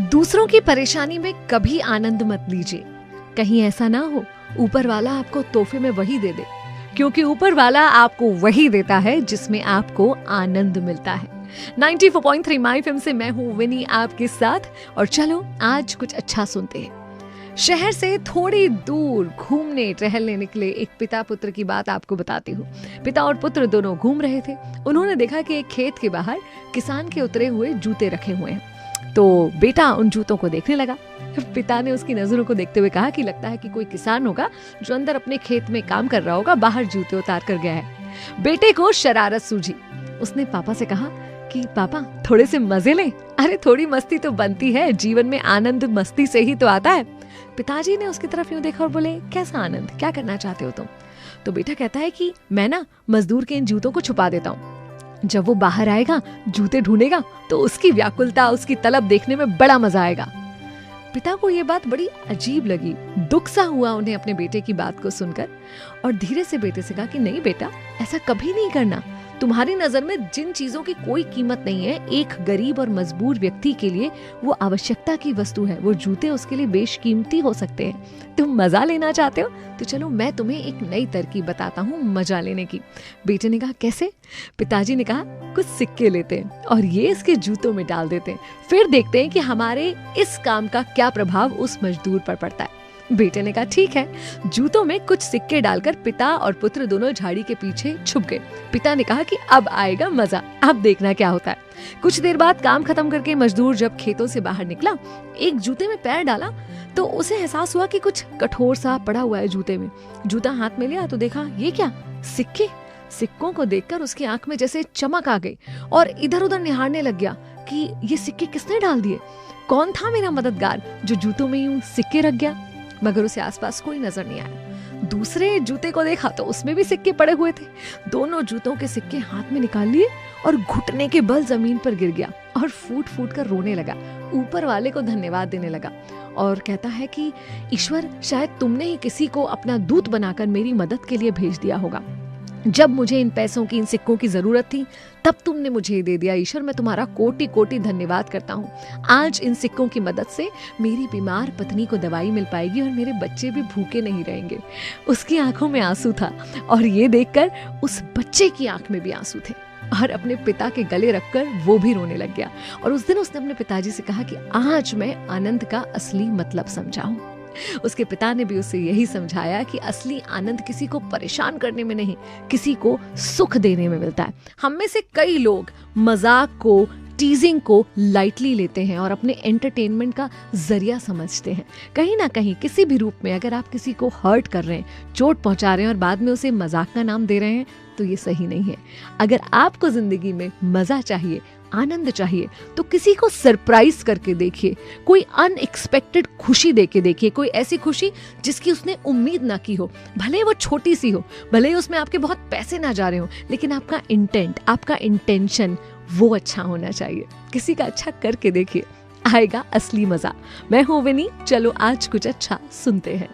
दूसरों की परेशानी में कभी आनंद मत लीजिए। कहीं ऐसा ना हो ऊपर वाला आपको तोहफे में वही दे दे, क्योंकि ऊपर वाला आपको वही देता है जिसमें आपको आनंद मिलता है। 94.3 माय एफएम से मैं हूँ विनी आपके साथ, और चलो आज कुछ अच्छा सुनते हैं। शहर से थोड़ी दूर घूमने टहलने निकले एक पिता पुत्र की बात आपको बताती हूँ। पिता और पुत्र दोनों घूम रहे थे। उन्होंने देखा कि एक खेत के बाहर किसान के उतरे हुए जूते रखे हुए हैं, तो बेटा उन जूतों को देखने लगा। पिता ने उसकी नजरों को देखते हुए कहा कि लगता है कि कोई किसान होगा जो अंदर अपने खेत में काम कर रहा होगा, बाहर जूते उतार कर गया है। बेटे को शरारत सूझी। उसने पापा से कहा कि पापा थोड़े से मजे लें। अरे थोड़ी मस्ती तो बनती है, जीवन में आनंद मस्ती से ही तो आता है। पिताजी ने उसकी तरफ यूं देखा और बोले, कैसा आनंद, क्या करना चाहते हो तुम? तो बेटा कहता है कि मैं ना मजदूर के इन जूतों को छुपा देता हूँ। जब वो बाहर आएगा जूते ढूंढेगा तो उसकी व्याकुलता, उसकी तलब देखने में बड़ा मजा आएगा। पिता को ये बात बड़ी अजीब लगी, दुख सा हुआ उन्हें अपने बेटे की बात को सुनकर, और धीरे से बेटे से कहा कि नहीं बेटा, ऐसा कभी नहीं करना। तुम्हारी नजर में जिन चीजों की कोई कीमत नहीं है, एक गरीब और मजबूर व्यक्ति के लिए वो आवश्यकता की वस्तु है। वो जूते उसके लिए बेशकीमती हो सकते हैं। तुम मजा लेना चाहते हो तो चलो मैं तुम्हें एक नई तरकीब बताता हूँ मजा लेने की। बेटे ने कहा कैसे? पिताजी ने कहा कुछ सिक्के लेते हैं और ये इसके जूतों में डाल देते हैं, फिर देखते हैं कि हमारे इस काम का क्या प्रभाव उस मजदूर पर पड़ता है। बेटे ने कहा ठीक है। जूतों में कुछ सिक्के डालकर पिता और पुत्र दोनों झाड़ी के पीछे छुप गए। पिता ने कहा कि अब आएगा मजा, अब देखना क्या होता है। कुछ देर बाद काम खत्म करके मजदूर जब खेतों से बाहर निकला, एक जूते में पैर डाला तो उसे एहसास हुआ कि कुछ कठोर सा पड़ा हुआ है जूते में। जूता हाथ में लिया तो देखा ये क्या, सिक्के। सिक्कों को देखकर उसकी आंख में जैसे चमक आ गई और इधर उधर निहारने लग गया कि ये सिक्के किसने डाल दिए, कौन था मेरा मददगार जो जूतों में यूं सिक्के रख गया। मगर उसे आसपास कोई नजर नहीं आया। दूसरे जूते को देखा तो उसमें भी सिक्के पड़े हुए थे। दोनों जूतों के सिक्के हाथ में निकाल लिए और घुटने के बल जमीन पर गिर गया और फूट फूट कर रोने लगा। ऊपर वाले को धन्यवाद देने लगा और कहता है कि ईश्वर, शायद तुमने ही किसी को अपना दूत बनाकर मेरी मदद के लिए भेज दिया होगा। जब मुझे इन पैसों की, इन सिक्कों की जरूरत थी, तब तुमने मुझे दे दिया। ईश्वर, मैं तुम्हारा कोटि कोटि धन्यवाद करता हूँ। आज इन सिक्कों की मदद से मेरी बीमार पत्नी को दवाई मिल पाएगी और मेरे बच्चे भी भूखे नहीं रहेंगे। उसकी आंखों में आंसू था और ये देखकर उस बच्चे की आंख में भी आंसू थे और अपने पिता के गले रखकर वो भी रोने लग गया। और उस दिन उसने अपने पिताजी से कहा कि आज मैं आनंद का असली मतलब समझा हूँ। उसके पिता ने भी उसे यही समझाया कि असली आनंद किसी को परेशान करने में नहीं, किसी को सुख देने में मिलता है। हम में से कई लोग मजाक को, टीजिंग को लाइटली लेते हैं और अपने एंटरटेनमेंट का जरिया समझते हैं। कहीं ना कहीं किसी भी रूप में अगर आप किसी को हर्ट कर रहे हैं, चोट पहुंचा रहे हैं और बाद में उसे मजाक का नाम दे रहे हैं, तो ये सही नहीं है। अगर आपको जिंदगी में मजा चाहिए, आनंद चाहिए, तो किसी को सरप्राइज करके देखिए, कोई अनएक्सपेक्टेड खुशी देके देखिए, कोई ऐसी खुशी जिसकी उसने उम्मीद ना की हो। भले वो छोटी सी हो, भले उसमें आपके बहुत पैसे ना जा रहे हो, लेकिन आपका इंटेंट, आपका इंटेंशन वो अच्छा होना चाहिए। किसी का अच्छा करके देखिए, आएगा असली मजा। मैं हूं विनी, चलो आज कुछ अच्छा सुनते हैं।